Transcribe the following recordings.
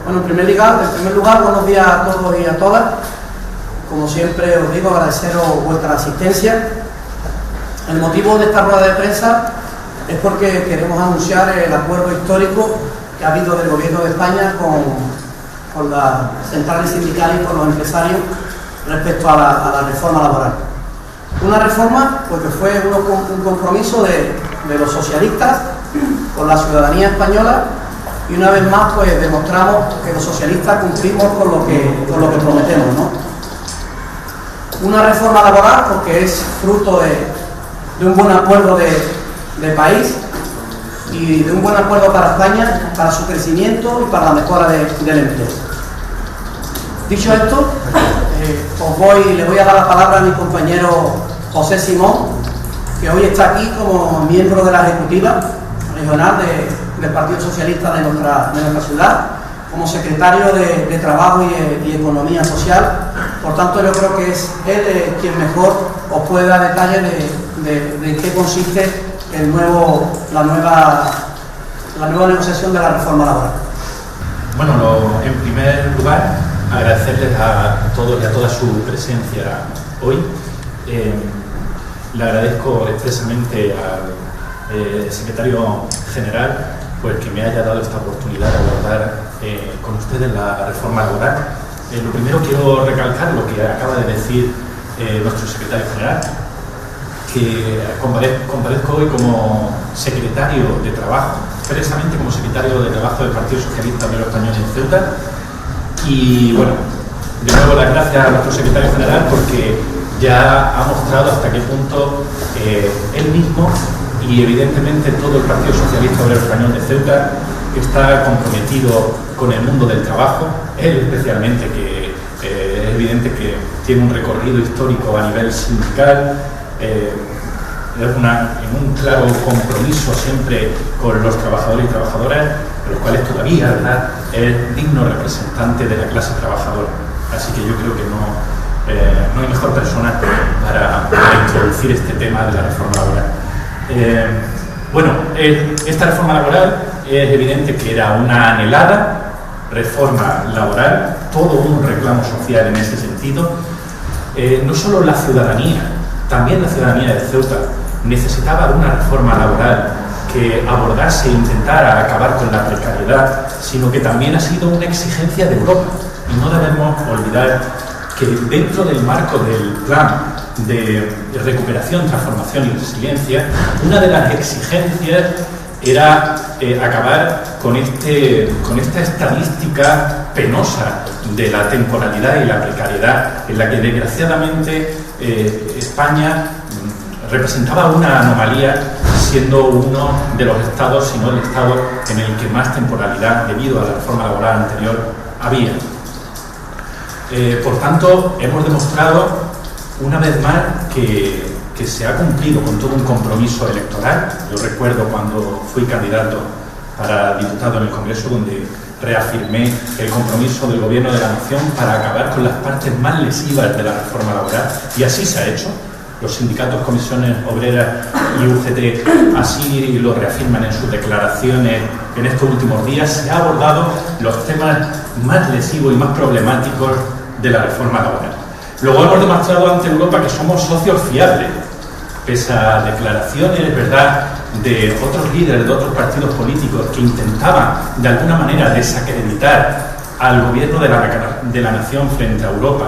Bueno, en primer lugar, buenos días a todos y a todas. Como siempre os digo, agradeceros vuestra asistencia. El motivo de esta rueda de prensa es porque queremos anunciar el acuerdo histórico que ha habido del Gobierno de España con las centrales sindicales y con los empresarios respecto a la reforma laboral. Una reforma porque fue un compromiso de los socialistas con la ciudadanía española, y una vez más pues demostramos que los socialistas cumplimos con lo que prometemos, ¿no? Una reforma laboral porque es fruto de un buen acuerdo de país y de un buen acuerdo para España, para su crecimiento y para la mejora del empleo. Dicho esto, le voy a dar la palabra a mi compañero José Simón, que hoy está aquí como miembro de la Ejecutiva Regional del Partido Socialista de nuestra ciudad, como secretario de Trabajo y Economía Social. Por tanto, yo creo que es él quien mejor os puede dar detalles de en qué consiste la nueva negociación de la reforma laboral. Bueno, en primer lugar, agradecerles a todos y a toda su presencia hoy. Le agradezco expresamente al secretario general pues que me haya dado esta oportunidad de abordar con ustedes la reforma laboral. Lo primero, quiero recalcar lo que acaba de decir nuestro secretario general, que comparezco hoy como secretario de Trabajo, expresamente como secretario de Trabajo del Partido Socialista Obrero Español en Ceuta. Y bueno, de nuevo las gracias a nuestro secretario general porque ya ha mostrado hasta qué punto él mismo y evidentemente todo el Partido Socialista Obrero Español de Ceuta está comprometido con el mundo del trabajo. Él especialmente, que es evidente que tiene un recorrido histórico a nivel sindical, en un claro compromiso siempre con los trabajadores y trabajadoras, de los cuales todavía, ¿verdad?, es digno representante de la clase trabajadora. Así que yo creo que no hay mejor persona para introducir este tema de la reforma laboral. Bueno, esta reforma laboral es evidente que era una anhelada reforma laboral, todo un reclamo social en ese sentido. No solo la ciudadanía, también la ciudadanía de Ceuta necesitaba una reforma laboral que abordase e intentara acabar con la precariedad, sino que también ha sido una exigencia de Europa. Y no debemos olvidar que dentro del marco del plan de recuperación, transformación y resiliencia, una de las exigencias era acabar con esta estadística penosa de la temporalidad y la precariedad, en la que desgraciadamente España representaba una anomalía, siendo uno de los estados, si no el estado en el que más temporalidad, debido a la reforma laboral anterior, había. Por tanto, hemos demostrado una vez más que se ha cumplido con todo un compromiso electoral. Yo recuerdo cuando fui candidato para diputado en el Congreso, donde reafirmé el compromiso del Gobierno de la Nación para acabar con las partes más lesivas de la reforma laboral, y así se ha hecho. Los sindicatos, comisiones obreras y UGT así lo reafirman en sus declaraciones en estos últimos días. Se han abordado los temas más lesivos y más problemáticos de la reforma laboral. Luego hemos demostrado ante Europa que somos socios fiables, pese a declaraciones, ¿verdad?, de otros líderes de otros partidos políticos que intentaban de alguna manera desacreditar al gobierno de la nación frente a Europa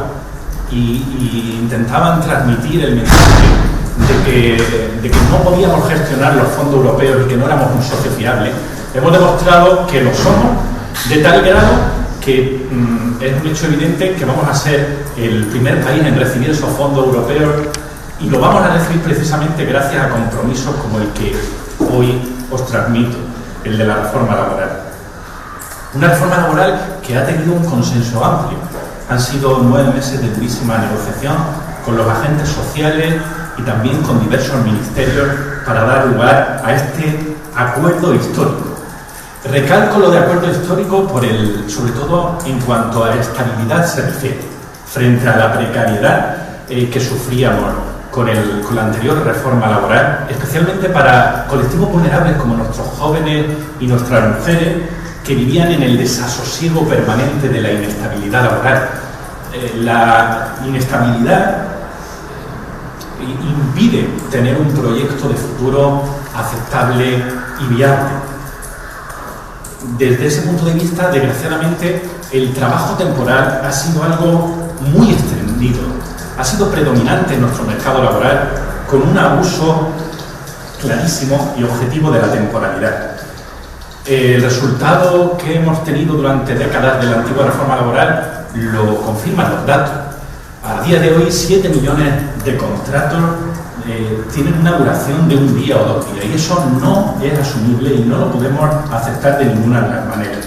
y intentaban transmitir el mensaje de que no podíamos gestionar los fondos europeos y que no éramos un socio fiable. Hemos demostrado que lo somos, de tal grado que es un hecho evidente que vamos a ser el primer país en recibir esos fondos europeos, y lo vamos a recibir precisamente gracias a compromisos como el que hoy os transmito, el de la reforma laboral. Una reforma laboral que ha tenido un consenso amplio. Han sido 9 meses de durísima negociación con los agentes sociales y también con diversos ministerios para dar lugar a este acuerdo histórico. Recalco lo de acuerdo histórico sobre todo en cuanto a estabilidad se refiere, frente a la precariedad que sufríamos con la anterior reforma laboral, especialmente para colectivos vulnerables como nuestros jóvenes y nuestras mujeres, que vivían en el desasosiego permanente de la inestabilidad laboral. La inestabilidad impide tener un proyecto de futuro aceptable y viable. Desde ese punto de vista, desgraciadamente, el trabajo temporal ha sido algo muy extendido, ha sido predominante en nuestro mercado laboral, con un abuso clarísimo y objetivo de la temporalidad. El resultado que hemos tenido durante décadas de la antigua reforma laboral lo confirman los datos. A día de hoy, 7 millones de contratos tienen una duración de un día o 2 días, y eso no es asumible y no lo podemos aceptar de ninguna manera.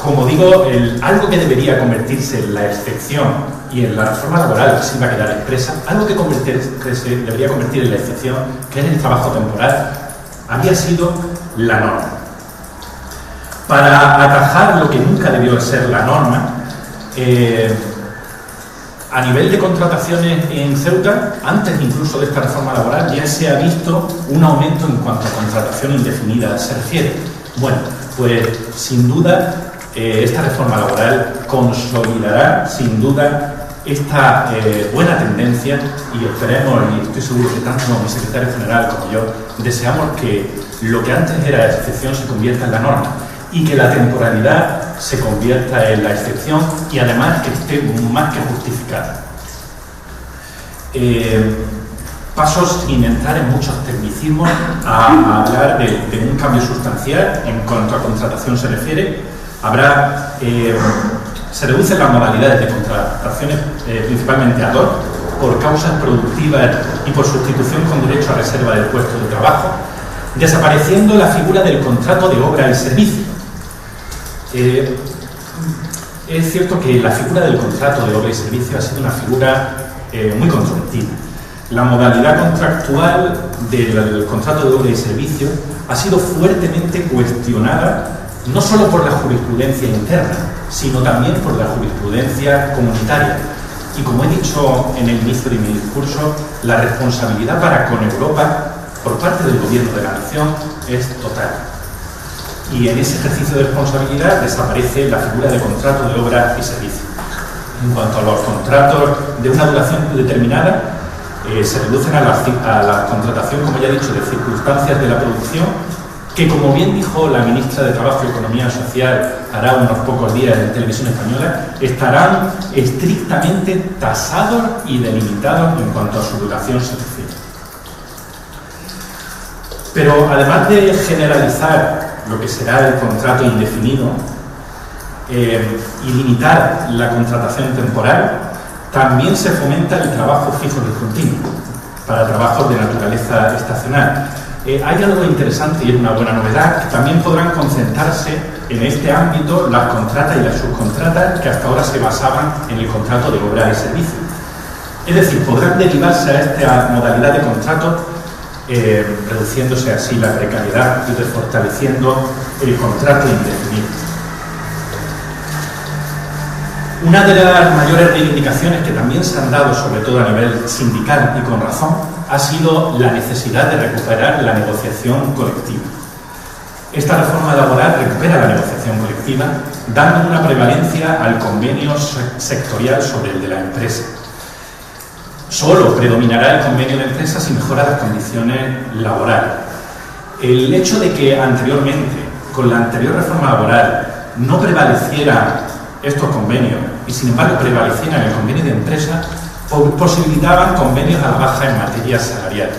Como digo, algo que debería convertirse en la excepción, y en la reforma laboral sí va a quedar expresa, algo que se debería convertir en la excepción, que es el trabajo temporal, había sido la norma. Para atajar lo que nunca debió ser la norma, a nivel de contrataciones en Ceuta, antes incluso de esta reforma laboral, ya se ha visto un aumento en cuanto a contratación indefinida se refiere. Bueno, pues sin duda esta reforma laboral consolidará sin duda esta buena tendencia, y esperemos, y estoy seguro que tanto mi secretario general como yo deseamos que lo que antes era excepción se convierta en la norma, y que la temporalidad se convierta en la excepción, y además que esté más que justificada. Paso, sin entrar en muchos tecnicismos, a hablar de un cambio sustancial en cuanto a contratación se refiere. Se reducen las modalidades de contrataciones, principalmente ad hoc, por causas productivas y por sustitución con derecho a reserva del puesto de trabajo, desapareciendo la figura del contrato de obra y servicio. Es cierto que la figura del contrato de obra y servicio ha sido una figura muy controvertida. La modalidad contractual del contrato de obra y servicio ha sido fuertemente cuestionada, no solo por la jurisprudencia interna, sino también por la jurisprudencia comunitaria. Y como he dicho en el inicio de mi discurso, la responsabilidad para con Europa, por parte del Gobierno de la Nación, es total. Y en ese ejercicio de responsabilidad desaparece la figura de contrato de obra y servicio. En cuanto a los contratos de una duración determinada, se reducen a la contratación, como ya he dicho, de circunstancias de la producción, que, como bien dijo la ministra de Trabajo y Economía Social hará unos pocos días en Televisión Española, estarán estrictamente tasados y delimitados en cuanto a su duración se refiere. Pero además de generalizar lo que será el contrato indefinido y limitar la contratación temporal, también se fomenta el trabajo fijo discontinuo para trabajos de naturaleza estacional. Hay algo interesante y es una buena novedad, que también podrán concentrarse en este ámbito las contratas y las subcontratas que hasta ahora se basaban en el contrato de obra y servicio. Es decir, podrán derivarse a esta modalidad de contrato, reduciéndose así la precariedad y refortaleciendo el contrato indefinido. Una de las mayores reivindicaciones que también se han dado, sobre todo a nivel sindical y con razón, ha sido la necesidad de recuperar la negociación colectiva. Esta reforma laboral recupera la negociación colectiva, dando una prevalencia al convenio sectorial sobre el de la empresa. Solo predominará el convenio de empresa si mejora las condiciones laborales. El hecho de que anteriormente, con la anterior reforma laboral, no prevalecieran estos convenios y sin embargo prevalecieran el convenio de empresa, posibilitaban convenios a la baja en materia salarial.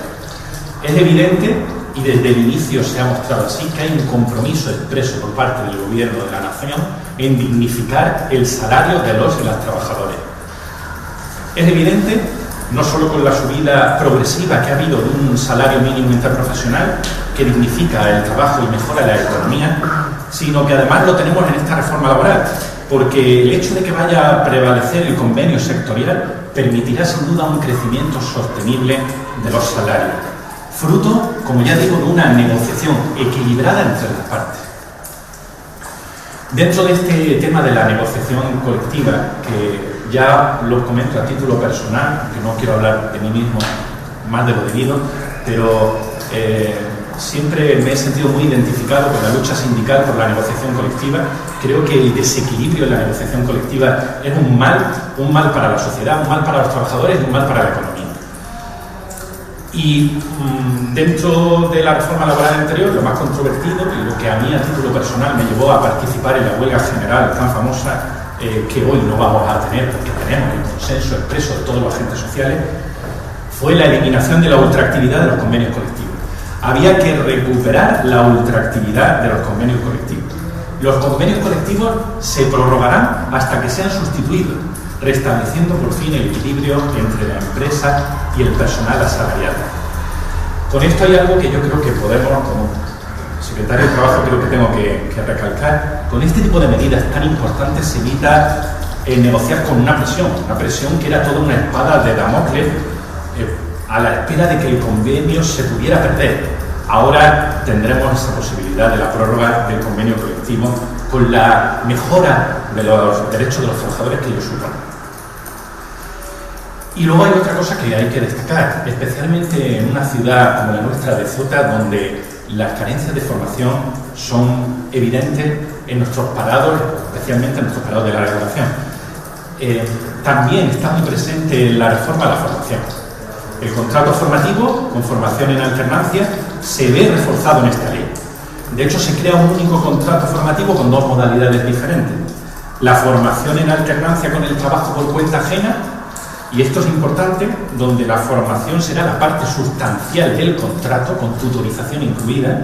Es evidente, y desde el inicio se ha mostrado así, que hay un compromiso expreso por parte del Gobierno de la Nación en dignificar el salario de los y las trabajadores. Es evidente, no solo con la subida progresiva que ha habido de un salario mínimo interprofesional que dignifica el trabajo y mejora la economía, sino que además lo tenemos en esta reforma laboral, porque el hecho de que vaya a prevalecer el convenio sectorial permitirá sin duda un crecimiento sostenible de los salarios, fruto, como ya digo, de una negociación equilibrada entre las partes. Dentro de este tema de la negociación colectiva, que ya lo comento a título personal, aunque no quiero hablar de mí mismo más de lo debido, pero siempre me he sentido muy identificado con la lucha sindical por la negociación colectiva. Creo que el desequilibrio en la negociación colectiva es un mal para la sociedad, un mal para los trabajadores y un mal para la economía. Y dentro de la reforma laboral anterior, lo más controvertido y lo que a mí a título personal me llevó a participar en la huelga general tan famosa que hoy no vamos a tener porque tenemos el consenso expreso de todos los agentes sociales, fue la eliminación de la ultraactividad de los convenios colectivos. Había que recuperar la ultraactividad de los convenios colectivos. Los convenios colectivos se prorrogarán hasta que sean sustituidos, restableciendo por fin el equilibrio entre la empresa y el personal asalariado. Con esto hay algo que yo creo que podemos, como secretario de Trabajo, creo que tengo que recalcar. Con este tipo de medidas tan importantes se evita negociar con una presión que era toda una espada de Damocles a la espera de que el convenio se pudiera perder. Ahora tendremos esa posibilidad de la prórroga del convenio colectivo con la mejora de los derechos de los trabajadores que ello supone. Y luego hay otra cosa que hay que destacar, especialmente en una ciudad como la nuestra de Ceuta, donde las carencias de formación son evidentes en nuestros parados, especialmente en nuestros parados de larga duración. También está muy presente la reforma de la formación. El contrato formativo, con formación en alternancia, se ve reforzado en esta ley. De hecho, se crea un único contrato formativo con dos modalidades diferentes. La formación en alternancia con el trabajo por cuenta ajena, y esto es importante, donde la formación será la parte sustancial del contrato, con tutorización incluida,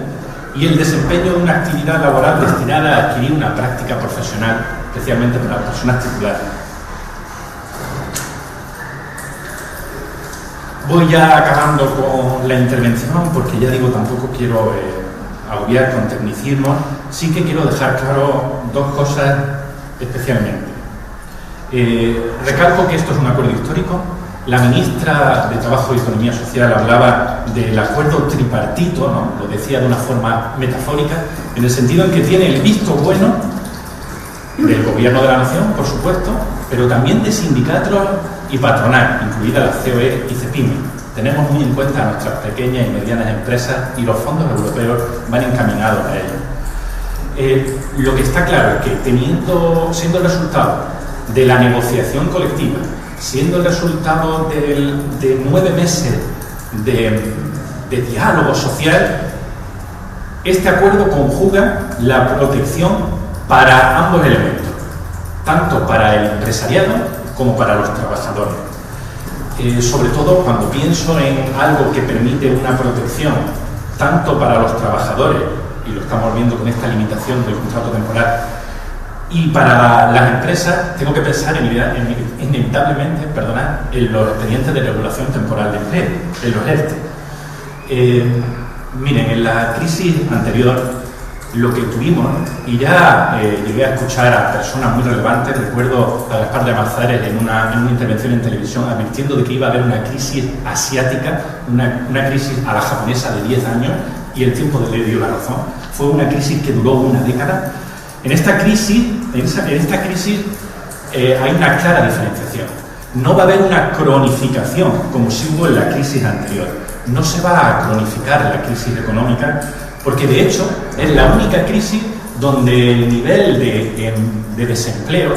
y el desempeño de una actividad laboral destinada a adquirir una práctica profesional, especialmente para las personas titulares. Voy ya acabando con la intervención, porque ya digo, tampoco quiero agobiar con tecnicismos. Sí que quiero dejar claro dos cosas especialmente. Recalco que esto es un acuerdo histórico. La ministra de Trabajo y Economía Social hablaba del acuerdo tripartito, ¿no? Lo decía de una forma metafórica, en el sentido en que tiene el visto bueno del Gobierno de la Nación, por supuesto, pero también de sindicatos y patronal, incluida la COE y CEPIME. Tenemos muy en cuenta a nuestras pequeñas y medianas empresas y los fondos europeos van encaminados a ello. Lo que está claro es que siendo el resultado de la negociación colectiva, siendo el resultado de 9 meses de diálogo social, este acuerdo conjuga la protección para ambos elementos, tanto para el empresariado como para los trabajadores. Sobre todo cuando pienso en algo que permite una protección tanto para los trabajadores, y lo estamos viendo con esta limitación del contrato temporal, y para las empresas, tengo que pensar inevitablemente en los expedientes de regulación temporal de empleo, en los ERTE. Miren, en la crisis anterior, lo que tuvimos, y ya llegué a escuchar a personas muy relevantes, recuerdo a Gaspar de Amazares en una intervención en televisión advirtiendo de que iba a haber una crisis asiática, una crisis a la japonesa de 10 años, y el tiempo le dio la razón. Fue una crisis que duró una década. En esta crisis hay una clara diferenciación. No va a haber una cronificación como si hubo en la crisis anterior. No se va a cronificar la crisis económica, porque de hecho es la única crisis donde el nivel de desempleo,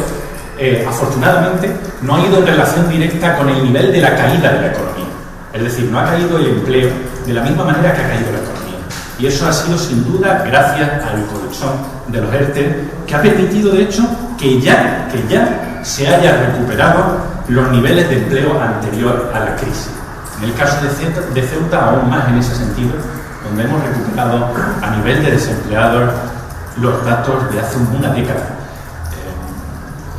afortunadamente, no ha ido en relación directa con el nivel de la caída de la economía. Es decir, no ha caído el empleo de la misma manera que ha caído la economía. Y eso ha sido sin duda gracias al colchón de los ERTE, que ha permitido de hecho que ya se haya recuperado los niveles de empleo anterior a la crisis. En el caso de Ceuta, aún más en ese sentido, donde hemos recuperado a nivel de desempleados los datos de hace una década.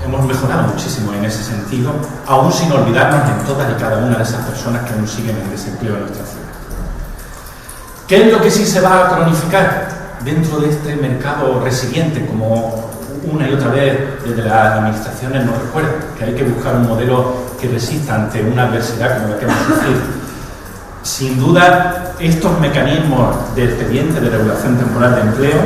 Hemos mejorado muchísimo en ese sentido, aún sin olvidarnos de todas y cada una de esas personas que aún siguen en desempleo en nuestra ciudad. ¿Qué es lo que sí se va a cronificar dentro de este mercado resiliente, como una y otra vez desde las administraciones nos recuerdan? Que hay que buscar un modelo que resista ante una adversidad como la que hemos sufrido. Sin duda, estos mecanismos de expediente de regulación temporal de empleo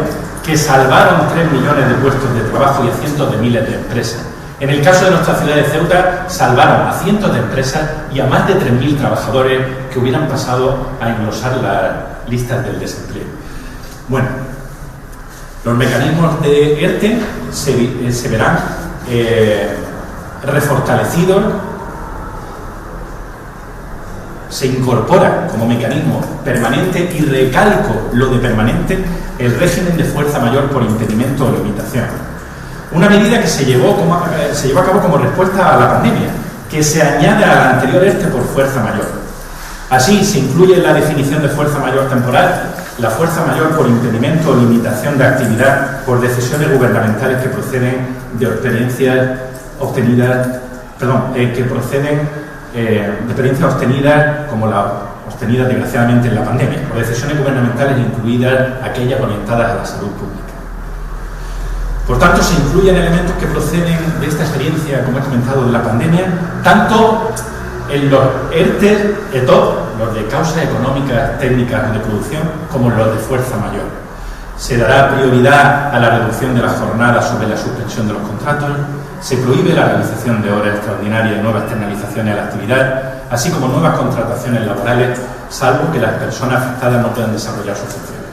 que salvaron 3 millones de puestos de trabajo y a cientos de miles de empresas En el caso de nuestra ciudad de Ceuta, salvaron a cientos de empresas y a más de 3.000 trabajadores que hubieran pasado a engrosar las listas del desempleo. Bueno, los mecanismos de ERTE se verán refortalecidos. Se incorpora como mecanismo permanente, y recalco lo de permanente, el régimen de fuerza mayor por impedimento o limitación. Una medida que se llevó a cabo como respuesta a la pandemia, que se añade al anterior ERTE por fuerza mayor. Así, se incluye en la definición de fuerza mayor temporal la fuerza mayor por impedimento o limitación de actividad por decisiones gubernamentales que proceden de experiencias obtenidas, de experiencias obtenidas como la obtenida desgraciadamente en la pandemia, por decisiones gubernamentales, incluidas aquellas orientadas a la salud pública. Por tanto, se incluyen elementos que proceden de esta experiencia, como he comentado, de la pandemia, tanto en los ERTE, ETOP, los de causas económicas, técnicas o de producción, como los de fuerza mayor. Se dará prioridad a la reducción de las jornadas sobre la suspensión de los contratos, se prohíbe la realización de horas extraordinarias y nuevas externalizaciones a la actividad, así como nuevas contrataciones laborales, salvo que las personas afectadas no puedan desarrollar sus funciones.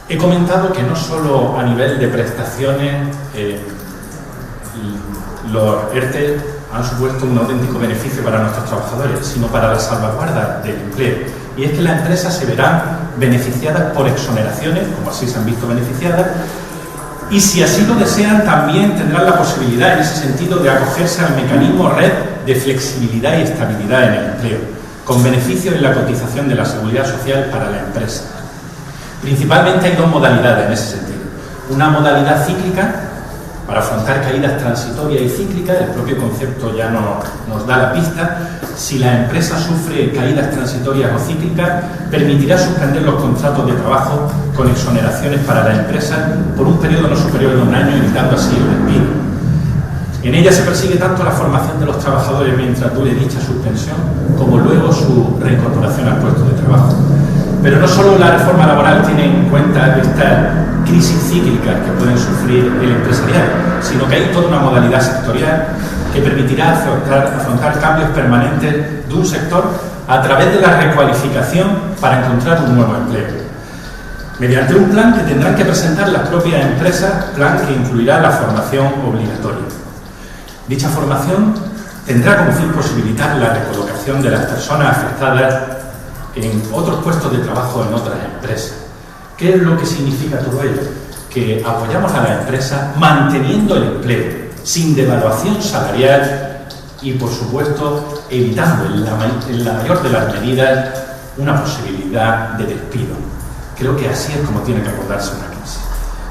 He comentado que no solo a nivel de prestaciones los ERTE han supuesto un auténtico beneficio para nuestros trabajadores, sino para la salvaguarda del empleo. Y es que las empresas se verán beneficiadas por exoneraciones, como así se han visto beneficiadas, y si así lo desean también tendrán la posibilidad en ese sentido de acogerse al mecanismo red de flexibilidad y estabilidad en el empleo, con beneficios en la cotización de la seguridad social para la empresa. Principalmente hay dos modalidades en ese sentido. Una modalidad cíclica, para afrontar caídas transitorias y cíclicas, el propio concepto ya nos da la pista. Si la empresa sufre caídas transitorias o cíclicas, permitirá suspender los contratos de trabajo con exoneraciones para la empresa por un periodo no superior a un año, evitando así el despido. En ella se persigue tanto la formación de los trabajadores mientras dure dicha suspensión, como luego su reincorporación al puesto de trabajo. Pero no solo la reforma laboral tiene en cuenta estas crisis cíclicas que pueden sufrir el empresarial, sino que hay toda una modalidad sectorial que permitirá afrontar cambios permanentes de un sector a través de la recualificación para encontrar un nuevo empleo. Mediante un plan que tendrán que presentar las propias empresas, plan que incluirá la formación obligatoria. Dicha formación tendrá como fin posibilitar la recolocación de las personas afectadas en otros puestos de trabajo en otras empresas. ¿Qué es lo que significa todo ello? Que apoyamos a la empresa manteniendo el empleo, sin devaluación salarial y, por supuesto, evitando en la mayor de las medidas una posibilidad de despido. Creo que así es como tiene que abordarse una crisis.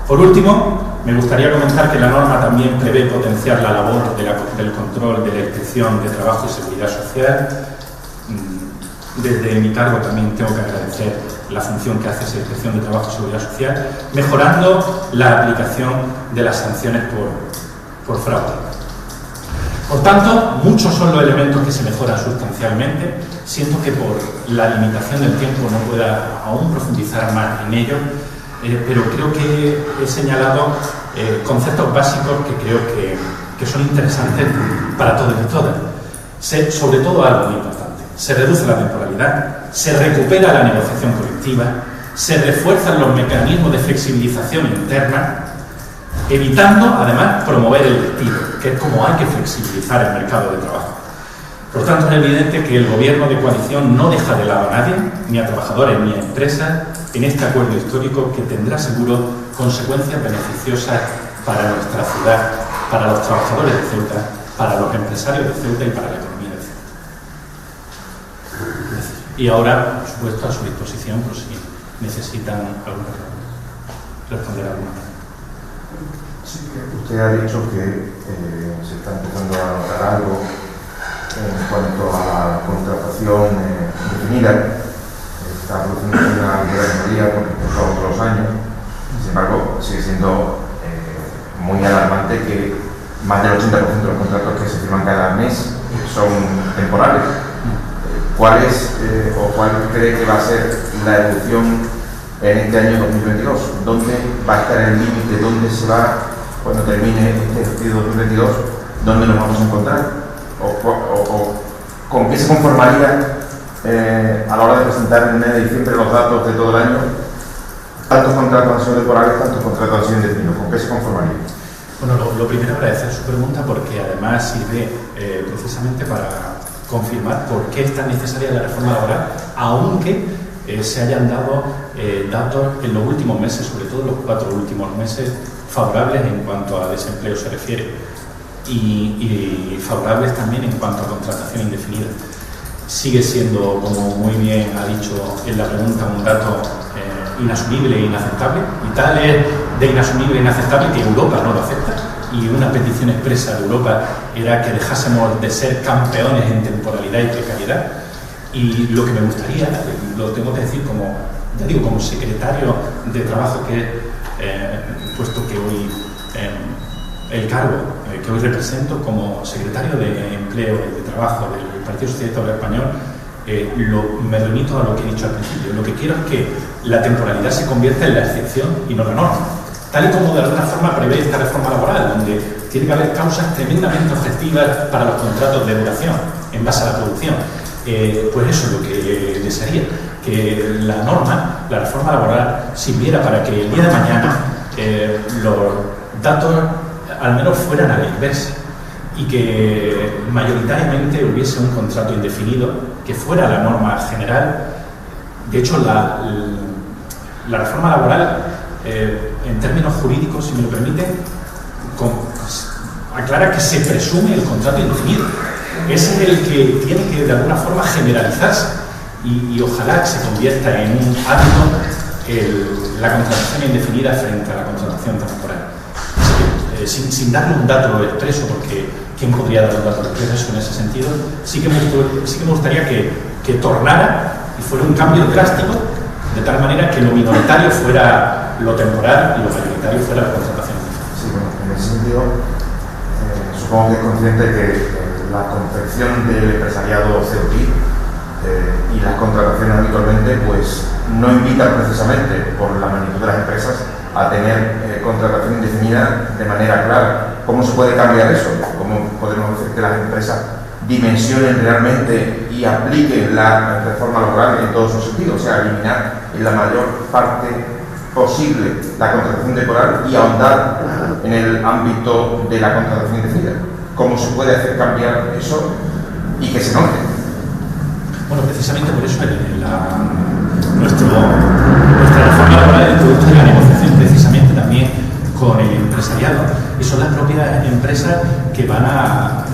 Por último, me gustaría comentar que la norma también prevé potenciar la labor del control de la Inspección de Trabajo y Seguridad Social. Desde mi cargo también tengo que agradecer la función que hace esa Inspección de Trabajo y Seguridad Social, mejorando la aplicación de las sanciones por fraude. Por tanto, muchos son los elementos que se mejoran sustancialmente. Siento que por la limitación del tiempo no pueda aún profundizar más en ello, pero creo que he señalado conceptos básicos que creo que son interesantes para todos y todas. Sobre todo algo muy importante. Se reduce la temporalidad, se recupera la negociación colectiva, se refuerzan los mecanismos de flexibilización interna, evitando además promover el despido, que es como hay que flexibilizar el mercado de trabajo. Por tanto, es evidente que el gobierno de coalición no deja de lado a nadie, ni a trabajadores ni a empresas, en este acuerdo histórico que tendrá seguro consecuencias beneficiosas para nuestra ciudad, para los trabajadores de Ceuta, para los empresarios de Ceuta y para la economía de Ceuta. Y ahora, por supuesto, a su disposición, por si necesitan responder alguna. Sí, usted ha dicho que se está empezando a notar algo en cuanto a la contratación indefinida. Está produciendo una mayoría con respecto a otros años. Sin embargo, sigue siendo muy alarmante que más del 80% de los contratos que se firman cada mes son temporales. ¿Cuál cree que va a ser la evolución en este año 2022? ¿Dónde va a estar el límite? ¿Dónde se va cuando termine este ejercicio 2022, ¿dónde nos vamos a encontrar? ¿O con qué se conformaría a la hora de presentar en el mes de diciembre los datos de todo el año? ¿Tantos contratos han sido temporales, tantos contratos han sido indefinidos? ¿Con qué se conformaría? Bueno, lo primero, agradecer su pregunta, porque además sirve precisamente para confirmar por qué es tan necesaria la reforma laboral, aunque se hayan dado datos en los últimos meses, sobre todo los 4 últimos meses, favorables en cuanto a desempleo se refiere y favorables también en cuanto a contratación indefinida. Sigue siendo, como muy bien ha dicho en la pregunta, un dato inasumible e inaceptable, y tal es de inasumible e inaceptable que Europa no lo acepta, y una petición expresa de Europa era que dejásemos de ser campeones en temporalidad y precariedad. Y lo que me gustaría, lo tengo que decir como, ya digo, como secretario de Trabajo, puesto que hoy el cargo que hoy represento como secretario de Empleo y de Trabajo del Partido Socialista Obrero Español, me remito a lo que he dicho al principio. Lo que quiero es que la temporalidad se convierta en la excepción y no la norma, tal y como de alguna forma prevé esta reforma laboral, donde tiene que haber causas tremendamente objetivas para los contratos de duración en base a la producción. Pues eso es lo que desearía, que la norma, la reforma laboral, sirviera para que el día de mañana los datos al menos fueran a la inversa, y que mayoritariamente hubiese un contrato indefinido, que fuera la norma general. De hecho, la reforma laboral, en términos jurídicos, si me lo permite, aclara que se presume el contrato indefinido. Es el que tiene que de alguna forma generalizarse y ojalá que se convierta en un hábito la contratación indefinida frente a la contratación temporal. Sin darle un dato expreso, porque ¿quién podría dar un dato expreso en ese sentido? Sí que me gustaría que tornara y fuera un cambio drástico, de tal manera que lo minoritario fuera lo temporal y lo mayoritario fuera la contratación. Sí, bueno, en ese sentido, supongo que es consciente que la confección del empresariado COI y las contrataciones habitualmente pues no invitan precisamente, por la magnitud de las empresas, a tener contratación indefinida de manera clara. ¿Cómo se puede cambiar eso? ¿Cómo podemos decir que las empresas dimensionen realmente y apliquen la reforma laboral en todos sus sentidos? O sea, eliminar en la mayor parte posible la contratación temporal y ahondar en el ámbito de la contratación indefinida. ¿Cómo se puede hacer cambiar eso y que se note? Bueno, precisamente por eso nuestra reforma laboral es el producto de la negociación precisamente también con el empresariado, y son las propias empresas que van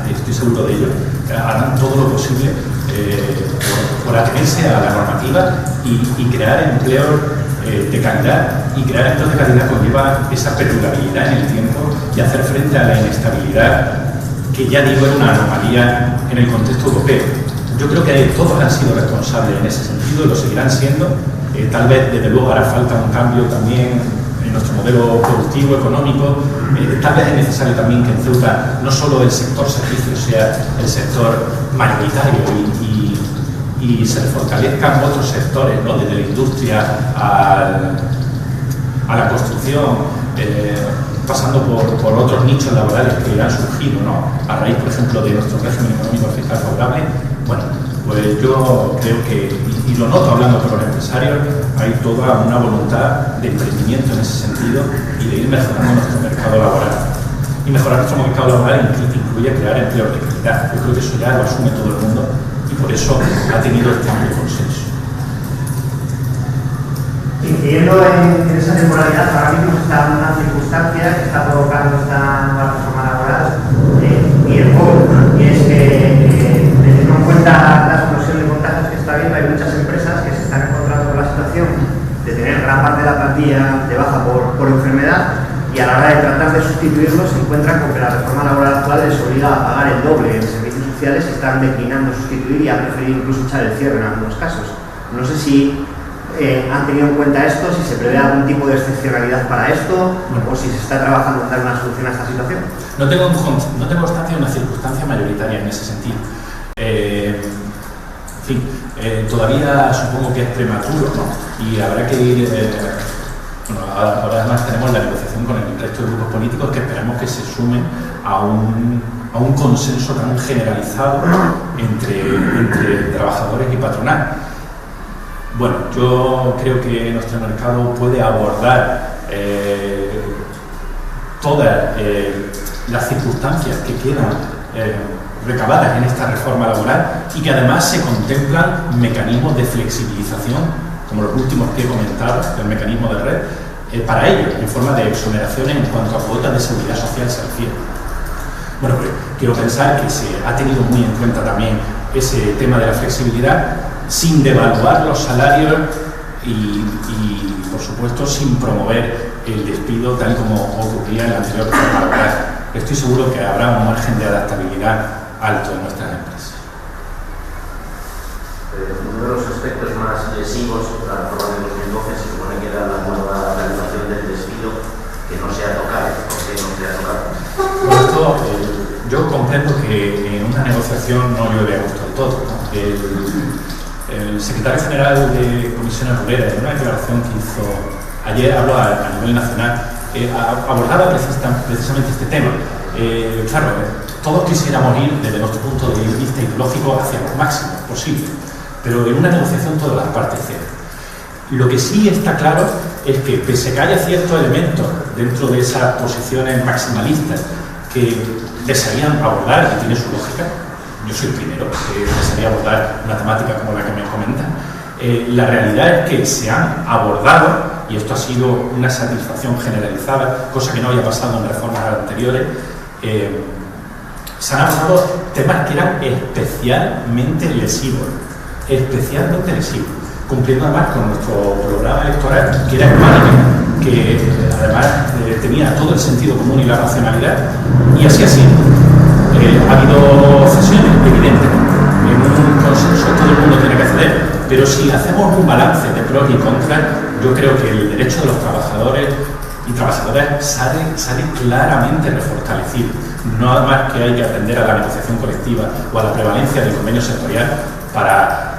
estoy seguro de ello, harán todo lo posible por atenerse a la normativa y crear empleos de calidad, y crear empleos de calidad conlleva esa perdurabilidad en el tiempo y hacer frente a la inestabilidad, que ya digo es una anomalía en el contexto europeo. Yo creo que todos han sido responsables en ese sentido y lo seguirán siendo. Tal vez, desde luego, hará falta un cambio también en nuestro modelo productivo, económico. Tal vez es necesario también que en Ceuta no solo el sector servicios sea el sector mayoritario y se fortalezcan otros sectores, ¿no? Desde la industria a la construcción, pasando por otros nichos laborales que han surgido, ¿no? A raíz, por ejemplo, de nuestro régimen económico fiscal favorable. Bueno, pues yo creo que, y lo noto hablando con los empresarios, hay toda una voluntad de emprendimiento en ese sentido y de ir mejorando nuestro mercado laboral. Y mejorar nuestro mercado laboral incluye crear empleos de calidad. Yo creo que eso ya lo asume todo el mundo y por eso ha tenido este amplio consenso. Incidiendo en esa temporalidad, ahora mismo está una circunstancia que está provocando esta nueva reforma laboral y el COVID, y es que, teniendo en cuenta la explosión de contagios que está habiendo, hay muchas empresas que se están encontrando con la situación de tener gran parte de la plantilla de baja por enfermedad, y a la hora de tratar de sustituirlos se encuentran con que la reforma laboral actual les obliga a pagar el doble en servicios sociales y están declinando sustituir y a preferir incluso echar el cierre en algunos casos. No sé si han tenido en cuenta esto, si se prevé algún tipo de excepcionalidad para esto, o si se está trabajando en dar una solución a esta situación. No tengo constancia de una circunstancia mayoritaria en ese sentido. En fin, todavía supongo que es prematuro, ¿no? Y habrá que ir Bueno, ahora además tenemos la negociación con el resto de grupos políticos que esperamos que se sumen a un consenso tan generalizado entre trabajadores y patronal. Bueno, yo creo que nuestro mercado puede abordar todas las circunstancias que quedan recabadas en esta reforma laboral y que además se contemplan mecanismos de flexibilización, como los últimos que he comentado, el mecanismo de red, para ello, en forma de exoneraciones en cuanto a cuotas de seguridad social se refiere. Bueno, pues quiero pensar que se ha tenido muy en cuenta también ese tema de la flexibilidad, sin devaluar los salarios y por supuesto, sin promover el despido tal como ocurría en la anterior reforma laboral. Estoy seguro que habrá un margen de adaptabilidad alto en nuestras empresas. Uno de los aspectos más lesivos de la reforma de 2012 se supone que era la nueva regulación del despido, que no se ha tocado. ¿Por qué no se ha tocado? Por esto, yo comprendo que en una negociación no llueve a gusto del todo, ¿no? El secretario general de Comisiones Obreras, en una declaración que hizo ayer, habló a nivel nacional, abordaba precisamente este tema. Claro, todos quisiéramos ir desde nuestro punto de vista ideológico hacia los máximos posibles, pero en una negociación todas las partes ceden. Lo que sí está claro es que, pese a que haya ciertos elementos dentro de esas posiciones maximalistas que desearían abordar, y tiene su lógica, yo soy el primero que desearía abordar una temática como la que me comentan, la realidad es que se han abordado, y esto ha sido una satisfacción generalizada, cosa que no había pasado en reformas anteriores, se han abordado temas que eran especialmente lesivos, cumpliendo además con nuestro programa electoral, que era económico, que además tenía todo el sentido común y la racionalidad, y así ha sido. Ha habido cesiones, evidentemente, en un consenso todo el mundo tiene que ceder, pero si hacemos un balance de pros y contras, yo creo que el derecho de los trabajadores y trabajadoras sale claramente refortalecido. No más que hay que atender a la negociación colectiva o a la prevalencia del convenio sectorial para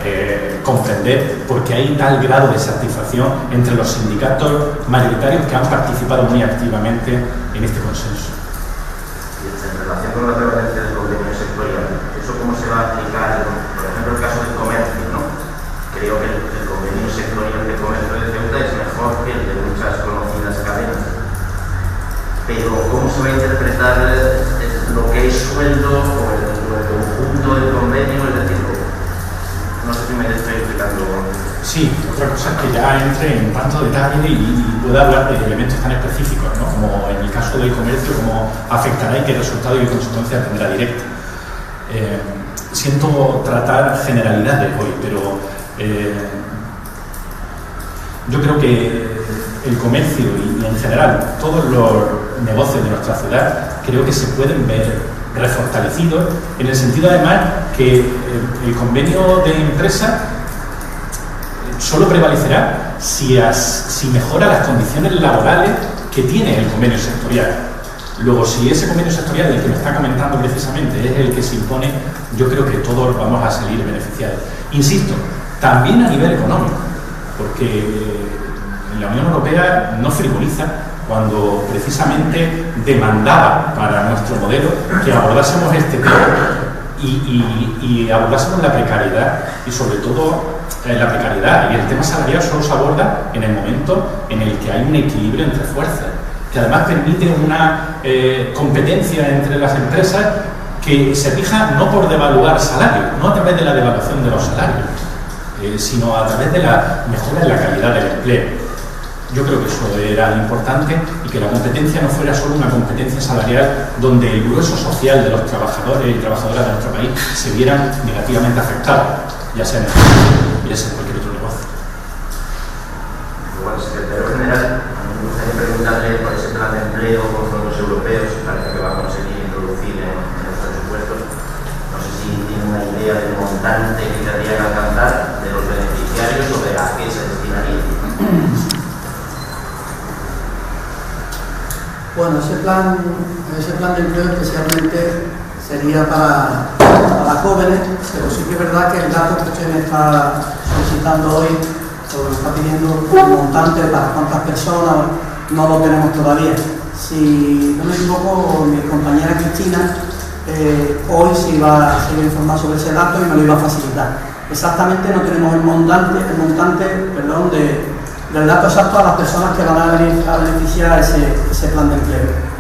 comprender por qué hay tal grado de satisfacción entre los sindicatos mayoritarios que han participado muy activamente en este consenso. En relación con la prevalencia del convenio sectorial, ¿eso cómo se va a aplicar? Por ejemplo, el caso del comercio, ¿no? Creo que el convenio sectorial de comercio de Ceuta es mejor que el de muchas conocidas cadenas. Pero ¿cómo se va a interpretar lo que es sueldo o el conjunto del convenio? Es decir, no sé si me estoy explicando. Sí, otra cosa es que ya entre en tanto detalle y pueda hablar de elementos tan específicos, ¿no? Como en el caso del comercio, cómo afectará y qué resultado y consecuencia tendrá directa. Siento tratar generalidades hoy, pero yo creo que el comercio y en general todos los negocios de nuestra ciudad creo que se pueden ver refortalecidos en el sentido además que el convenio de empresa solo prevalecerá si mejora las condiciones laborales que tiene el convenio sectorial. Luego, si ese convenio sectorial del que me está comentando precisamente es el que se impone, yo creo que todos vamos a salir beneficiados. Insisto, también a nivel económico, porque la Unión Europea no frivoliza cuando precisamente demandaba para nuestro modelo que abordásemos este tema y abordásemos la precariedad y sobre todo la precariedad y el tema salarial solo se aborda en el momento en el que hay un equilibrio entre fuerzas, que además permite una competencia entre las empresas que se fija no por devaluar salarios, no a través de la devaluación de los salarios, sino a través de la mejora en la calidad del empleo. Yo creo que eso era importante y que la competencia no fuera solo una competencia salarial donde el grueso social de los trabajadores y trabajadoras de nuestro país se vieran negativamente afectados, ya sea en cualquier otro negocio. Bueno, secretario general, a mí me gustaría preguntarle por ese plan de empleo con fondos europeos que va a conseguir introducir en los presupuestos. No sé si tiene una idea del montante que querrían alcanzar, de los beneficiarios o de a qué se destinaría. Bueno, ese plan de empleo especialmente sería para jóvenes, pero sí que es verdad que el dato que usted me está solicitando hoy porque me está pidiendo un montante para cuántas personas, no lo tenemos todavía. Si no me equivoco, mi compañera Cristina hoy se iba a informar sobre ese dato y me lo iba a facilitar. Exactamente no tenemos el montante del dato exacto a las personas que van a beneficiar ese plan de empleo.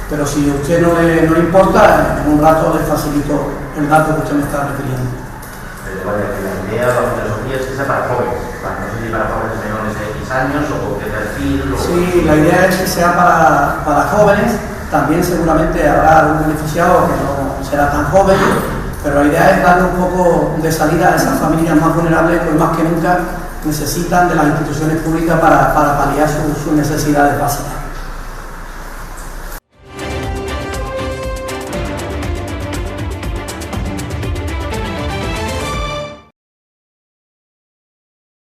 Pero si a usted no le importa, en un rato le facilito el dato que usted me está refiriendo. Vale, que la idea, la filosofía es que sea para jóvenes, no sé si para jóvenes menores de X años o con qué perfil. Sí, la idea es que sea para jóvenes. También seguramente habrá algún beneficiado que no será tan joven, pero la idea es darle un poco de salida a esas familias más vulnerables que más que nunca necesitan de las instituciones públicas para paliar sus necesidades básicas.